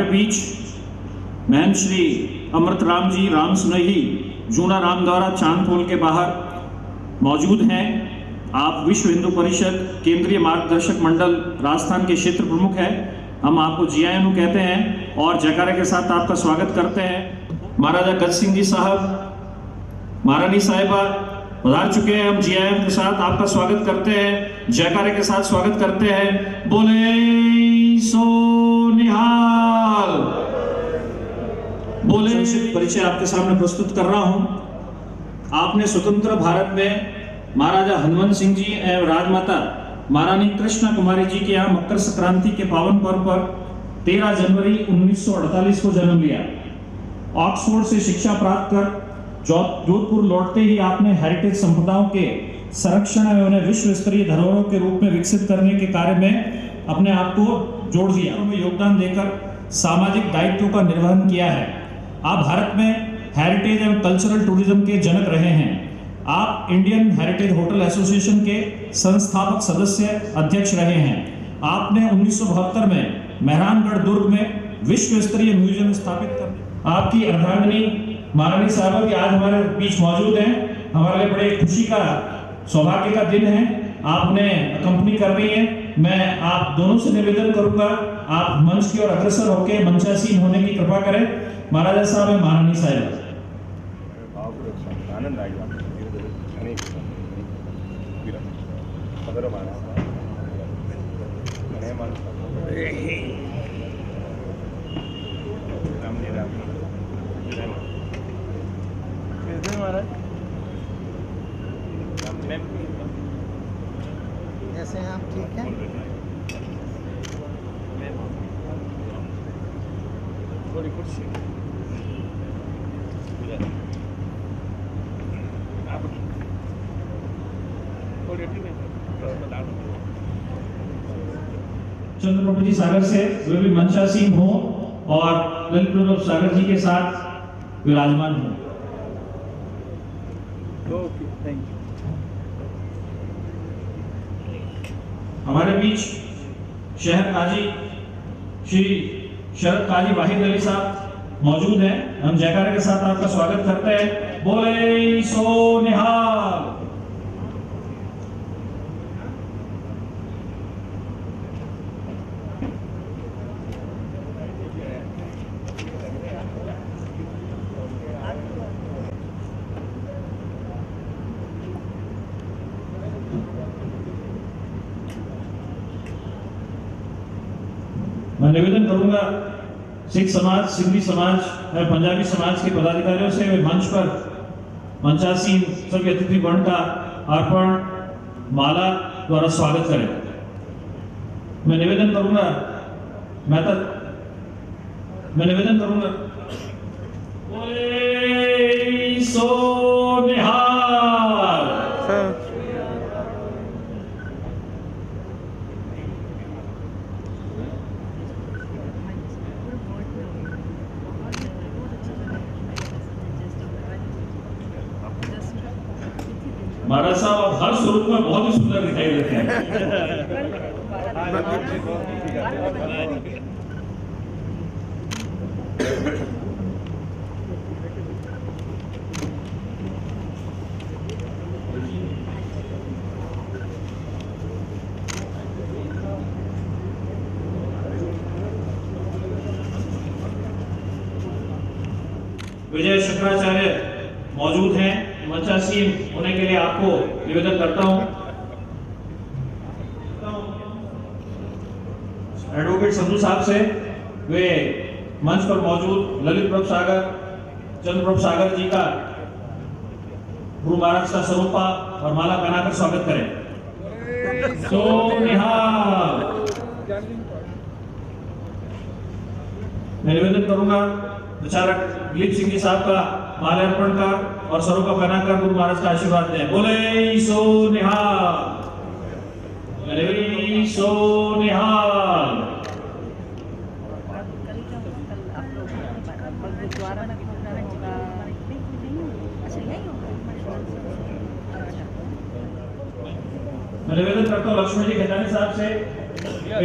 बीच महंत श्री अमृत राम जी राम स्नेही जूना रामद्वारा चांदपोल के बाहर मौजूद हैं। आप विश्व हिंदू परिषद केंद्रीय मार्गदर्शक मंडल राजस्थान के क्षेत्र प्रमुख हैं। हम आपको जीआईएनओ कहते हैं और जयकारे के साथ आपका स्वागत करते हैं। महाराजा गज सिंह जी साहब, महारानी साहिबा पधार चुके हैं। हम जीआईएम के साथ आपका स्वागत करते हैं, जयकारे के साथ स्वागत करते हैं। बोले सो निहाल। बोले संक्षिप्त परिचय आपके सामने प्रस्तुत कर रहा हूं। आपने स्वतंत्र भारत में महाराजा हनुमंत सिंह जी एवं राजमाता महारानी कृष्णा कुमारी जी के यहाँ मकर संक्रांति के पावन पर्व पर 13 जनवरी 1948 को जन्म लिया। ऑक्सफोर्ड से शिक्षा प्राप्त कर जोधपुर लौटते ही आपने हेरिटेज संपदाओं के संरक्षण एवं उन्हें विश्व स्तरीय धरोहरों के रूप में विकसित करने के कार्य में अपने आप को जोड़ दिया, उनमें योगदान देकर सामाजिक दायित्वों का निर्वहन किया है। आप भारत में हेरिटेज एवं कल्चरल टूरिज्म के जनक रहे हैं। आप इंडियन हेरिटेज होटल एसोसिएशन के संस्थापक सदस्य अध्यक्ष रहे हैं। आपने 1972 में मेहरानगढ़ दुर्ग में विश्व स्तरीय म्यूजियम स्थापित कर आपकी अर्धांगिनी महारानी साहिबा भी आज हमारे बीच मौजूद हैं। हमारे लिए बड़े खुशी का सौभाग्य का दिन है। आपने कंपनी कर रही है। मैं आप दोनों से निवेदन करूंगा, आप मंच की ओर अग्रसर होकर मंचासीन होने की कृपा करें। महाराजा साहब है, महारानी साहिबा। आनंद आएगा। कैसे हैं आप? ठीक हैं? थोड़ी कुर्सी चंद्रप्रभु जी सागर से वे भी मंचासीन हो और ललित प्रभु सागर जी के साथ विराजमान हो। Okay, thank you. हमारे बीच शहर काजी श्री शरद काजी वाहिद अली साहब मौजूद हैं। हम जयकारे के साथ आपका स्वागत करते हैं। बोले सो निहाल। मैं निवेदन करूंगा सिख समाज, सिंधी समाज और पंजाबी समाज के पदाधिकारियों से वे मंच पर मंचासीन सभी अतिथि गण का अर्पण माला द्वारा स्वागत करें। मैं निवेदन करूंगा बोले सो निहाल। महाराज साहब आप हर स्वरूप में बहुत ही सुंदर दिखाई देते हैं। विजय शुक्राचार्य मौजूद हैं। मंचासीन होने के लिए आपको निवेदन करता हूं। एडवोकेट संधू साहब से वे मंच पर मौजूद ललित प्रभु सागर, चंद्र प्रभु सागर जी का गुरु महाराज का स्वरूपा और माला पहनाकर स्वागत करें। सो निहाल। मैं निवेदन करूंगा विचारक दिलीप सिंह जी साहब का माल्यार्पण कर और स्वरूपा पहनाकर गुरु महाराज का आशीर्वाद दें। बोले सो निहाल। बोले सो निहाल। मैं निवेदन करता हूँ लक्ष्मण जी खेतानी साहब से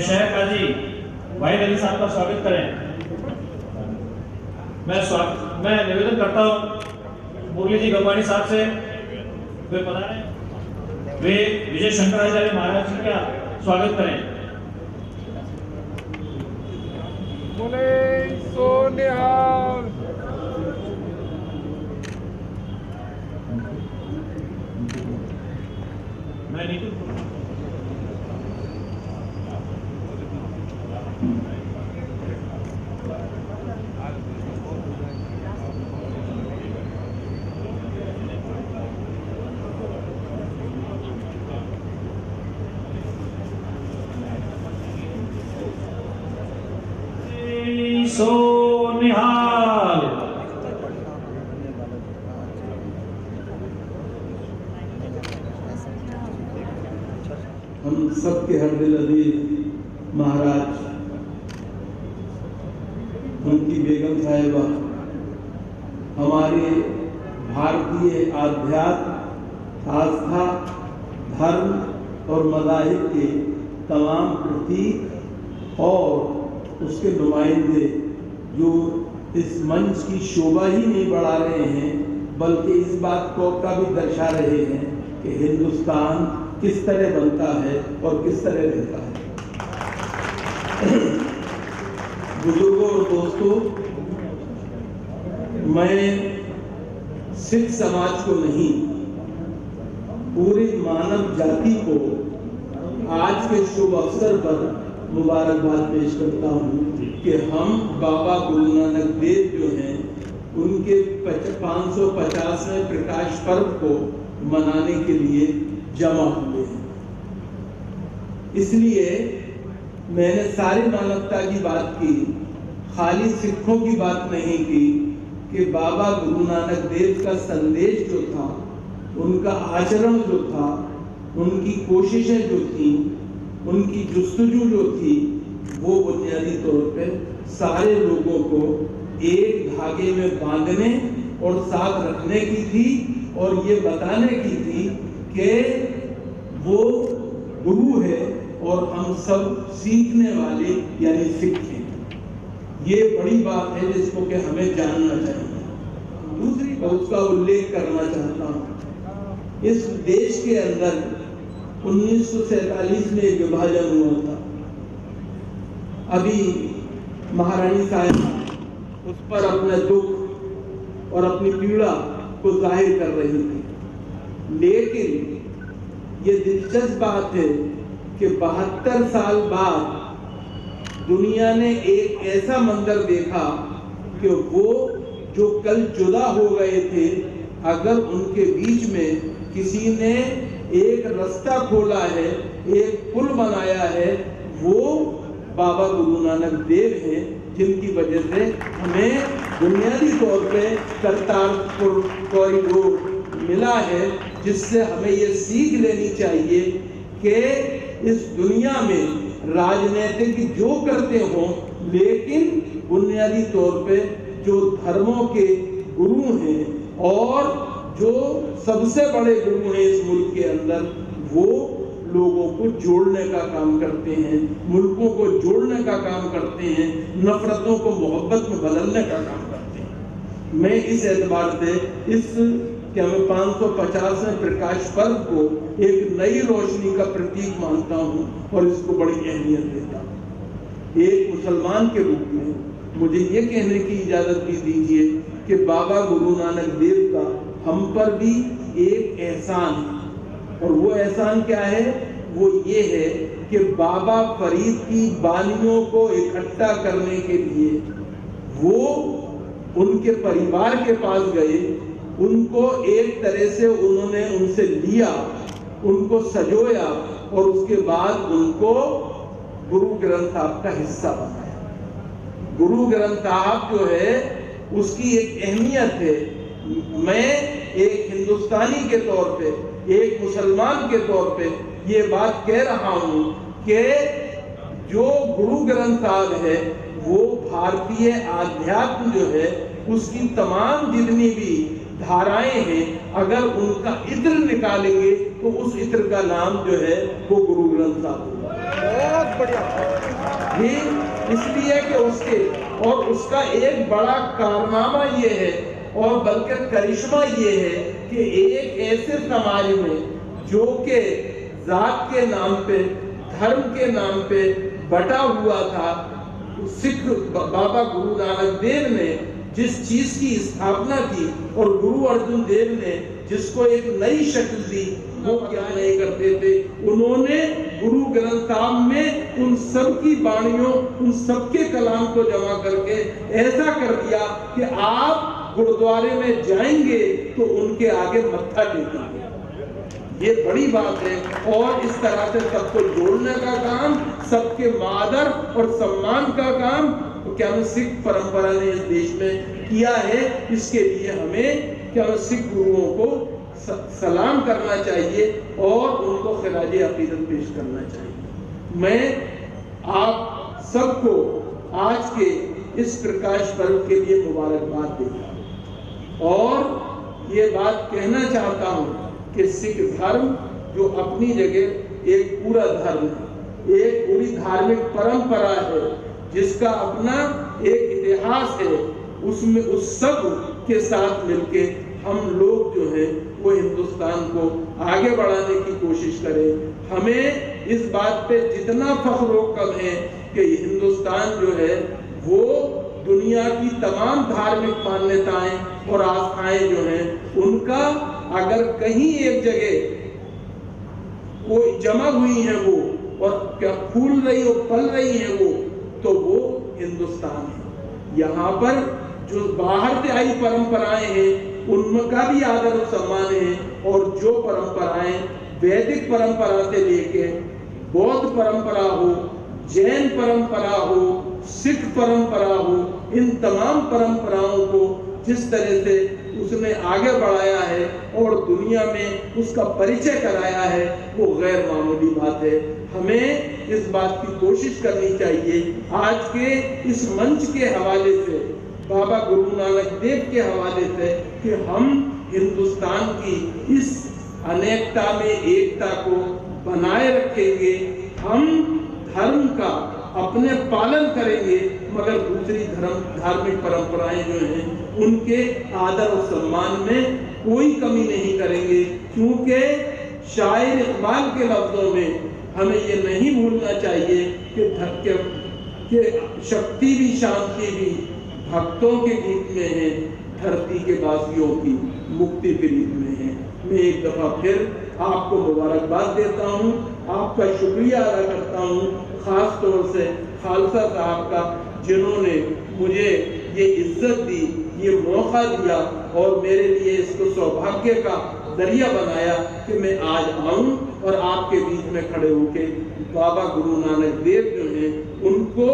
शहर काजी वाहिद अली साहब का स्वागत करें। मैं निवेदन करता हूँ मुरली जी गंवानी साहब से, वे पधारें, वे विजय शंकराचार्य महाराज जी का स्वागत करें। बोले सो निहाल। मैं नीतू सो निहाल। हम सबके हरदिल अजीज महाराज, उनकी बेगम साहिबा, हमारे भारतीय आध्यात्म, आस्था, धर्म और मज़ाहिब के तमाम प्रतीक और उसके नुमाइंदे जो इस मंच की शोभा ही नहीं बढ़ा रहे हैं, बल्कि इस बात को का भी दर्शा रहे हैं कि हिंदुस्तान किस तरह बनता है और किस तरह रहता है। बुजुर्गों और दोस्तों, मैं सिख समाज को नहीं, पूरी मानव जाति को आज के शुभ अवसर पर मुबारकबाद पेश करता हूँ कि हम बाबा गुरु नानक देव जो हैं उनके 550वें प्रकाश पर्व को मनाने के लिए जमा हुए हैं। इसलिए मैंने सारी मानवता की बात की, खाली सिखों की बात नहीं की कि बाबा गुरु नानक देव का संदेश जो था, उनका आचरण जो था, उनकी कोशिशें जो थी, उनकी जुस्तजू जो थी, वो बुनियादी तौर पे सारे लोगों को एक धागे में बांधने और साथ रखने की थी और ये बताने की थी कि वो गुरु है और हम सब सीखने वाले यानी सिख हैं। ये बड़ी बात है जिसको कि हमें जानना चाहिए। दूसरी बात उसका उल्लेख करना चाहता हूँ, इस देश के अंदर 1947 में एक विभाजन हुआ था। अभी महारानी साहिब उस पर अपने दुख और अपनी पीड़ा को जाहिर कर रही थी, लेकिन ये दिलचस्प बात है कि 72 साल बाद दुनिया ने एक ऐसा मंजर देखा कि वो जो कल जुदा हो गए थे, अगर उनके बीच में किसी ने एक रास्ता खोला है, एक पुल बनाया है, वो बाबा गुरु नानक देव हैं, जिनकी वजह से हमें बुनियादी तौर पे करतारपुर कॉरिडोर मिला है, जिससे हमें ये सीख लेनी चाहिए कि इस दुनिया में राजनीतिक जो करते हों, लेकिन बुनियादी तौर पे जो धर्मों के गुरु हैं और जो सबसे बड़े गुरु हैं इस मुल्क के अंदर, वो लोगों को जोड़ने का काम करते हैं, मुल्कों को जोड़ने का काम करते हैं, नफरतों को मोहब्बत में बदलने का काम करते हैं। मैं इस एतबार से इस 550वें प्रकाश पर्व को एक नई रोशनी का प्रतीक मानता हूँ और इसको बड़ी अहमियत देता हूँ। एक मुसलमान के रूप में मुझे ये कहने की इजाजत भी दीजिए कि बाबा गुरु नानक देव का हम पर भी एक एहसान है, और वो एहसान क्या है? वो ये है कि बाबा फरीद की बानियों को इकट्ठा करने के लिए वो उनके परिवार के पास गए, उनको एक तरह से उन्होंने उनसे लिया, उनको सजोया और उसके बाद उनको गुरु ग्रंथ साहब का हिस्सा बनाया। गुरु ग्रंथ साहब जो है उसकी एक अहमियत है। मैं एक हिंदुस्तानी के तौर पे, एक मुसलमान के तौर पे ये बात कह रहा हूँ कि जो गुरु ग्रंथ साहब है वो भारतीय आध्यात्म जो है उसकी तमाम जितनी भी धाराएं हैं, अगर उनका इत्र निकालेंगे तो उस इत्र का नाम जो है वो गुरु ग्रंथ साहब। बहुत बढ़िया। ये इसलिए कि उसके और उसका एक बड़ा कारनामा ये है और बल्कि करिश्मा ये है कि एक ऐसे समाज में जो कि जात के नाम पे, धर्म के नाम पे बटा हुआ था, सिख बाबा गुरु नानक देव ने जिस चीज की स्थापना की और गुरु अर्जुन देव ने जिसको एक नई शक्ल दी, वो क्या नहीं करते थे, उन्होंने गुरु ग्रंथ साहब में उन सब की वाणियों, उन सबके कलाम को जमा करके ऐसा कर दिया कि आप गुरुद्वारे में जाएंगे तो उनके आगे मत्था टेकेंगे। ये बड़ी बात है और इस तरह से सबको जोड़ने का काम, सबके आदर और सम्मान का काम तो क्या सिख परंपरा ने इस देश में किया है। इसके लिए हमें क्या सिख गुरुओं को सलाम करना चाहिए और उनको खिराजे अकीदत पेश करना चाहिए। मैं आप सबको आज के इस प्रकाश पर्व के लिए मुबारकबाद देता हूं और ये बात कहना चाहता हूं कि सिख धर्म जो अपनी जगह एक पूरा धर्म है, एक पूरी धार्मिक परंपरा है, जिसका अपना एक इतिहास है, उसमें उस सब के साथ मिलके हम लोग जो है वो हिंदुस्तान को आगे बढ़ाने की कोशिश करें। हमें इस बात पे जितना फख्र कम है कि हिंदुस्तान जो है वो दुनिया की तमाम धार्मिक मान्यताएं और आस्थाएं जो हैं उनका अगर कहीं एक जगह कोई जमा हुई है वो और क्या फूल रही हो, पल रही है वो, तो वो हिंदुस्तान है। यहाँ पर जो बाहर से आई परंपराएं हैं उनका भी आदर और सम्मान है और जो परंपराएं वैदिक परंपरा से लेके बौद्ध परंपरा हो, जैन परंपरा हो, सिख परंपरा हो, इन तमाम परंपराओं को जिस तरह से उसने आगे बढ़ाया है और दुनिया में उसका परिचय कराया है वो गैर मामूली बात है। हमें इस बात की कोशिश करनी चाहिए आज के इस मंच के हवाले से, बाबा गुरु नानक देव के हवाले से, कि हम हिंदुस्तान की इस अनेकता में एकता को बनाए रखेंगे। हम धर्म का अपने पालन करेंगे मगर दूसरी धार्मिक परंपराएं जो हैं उनके आदर और सम्मान में कोई कमी नहीं करेंगे, क्योंकि शायर इकबाल के लफ्जों में हमें ये नहीं भूलना चाहिए कि शक्ति भी शांति भी भक्तों के गीत में है, धरती के वासियों की मुक्ति प्रीत में है। मैं एक दफा फिर आपको मुबारकबाद देता हूँ, आपका शुक्रिया अदा करता हूँ, खास तौर से खालसा साहब का जिन्होंने मुझे ये इज्जत दी, ये मौका दिया और मेरे लिए इसको सौभाग्य का जरिया बनाया कि मैं आज आऊं और आपके बीच में खड़े होके बाबा गुरु नानक देव जो हैं उनको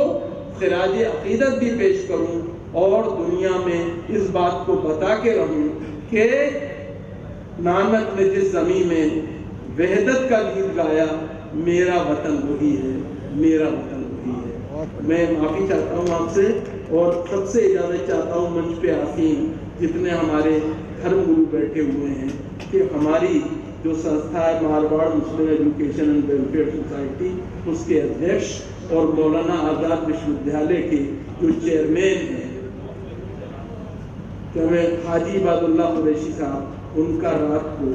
खिराजे अकीदत भी पेश करूं और दुनिया में इस बात को बता के रहूं कि नानक ने जिस ज़मीन में वहदत का गीत गाया, मेरा वतन वही है, मेरा वतन वही है। मैं माफ़ी चाहता हूँ आपसे और सबसे इजाज़त चाहता हूँ मंच पे आसीन जितने हमारे धर्म गुरु बैठे हुए हैं कि हमारी जो संस्था है मारवाड़ मुस्लिम एजुकेशन एंड वेलफेयर सोसाइटी, उसके अध्यक्ष और मौलाना आज़ाद विश्वविद्यालय के जो चेयरमैन हैं क्या मैं हाजी इबादुल्लाह कुरैशी साहब, उनका रात को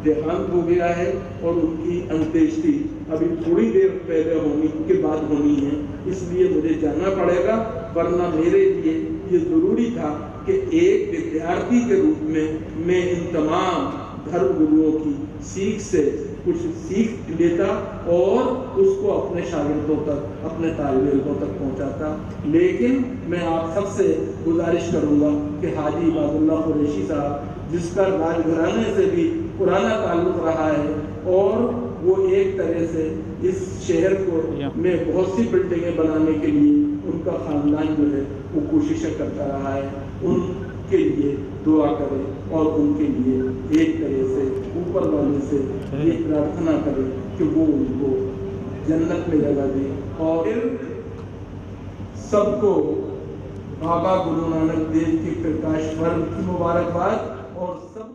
देहांत हो गया है और उनकी अंत्येष्टि अभी थोड़ी देर पहले होने के बाद होनी है, इसलिए मुझे जाना पड़ेगा, वरना मेरे लिए ये जरूरी था कि एक विद्यार्थी के रूप में मैं इन तमाम धर्म गुरुओं की सीख से कुछ सीख लेता और उसको अपने शागिर्दों तक, अपने तालिब इल्मों तक पहुंचाता। लेकिन मैं आप सबसे गुजारिश करूंगा कि हाजी इबादुल्लाह कुरैशी साहब, जिसका राजघराने से भी पुराना ताल्लुक रहा है और वो एक तरह से इस शहर को में बहुत सी बिल्डिंगें बनाने के लिए उनका खानदान जो है वो कोशिशें करता रहा है, उनके लिए दुआ करें और उनके लिए एक तरह से ऊपर वाले से ये प्रार्थना करें कि वो उनको जन्नत में जगह दे। और फिर सबको बाबा गुरु नानक देव के प्रकाश पर्व की मुबारकबाद और सब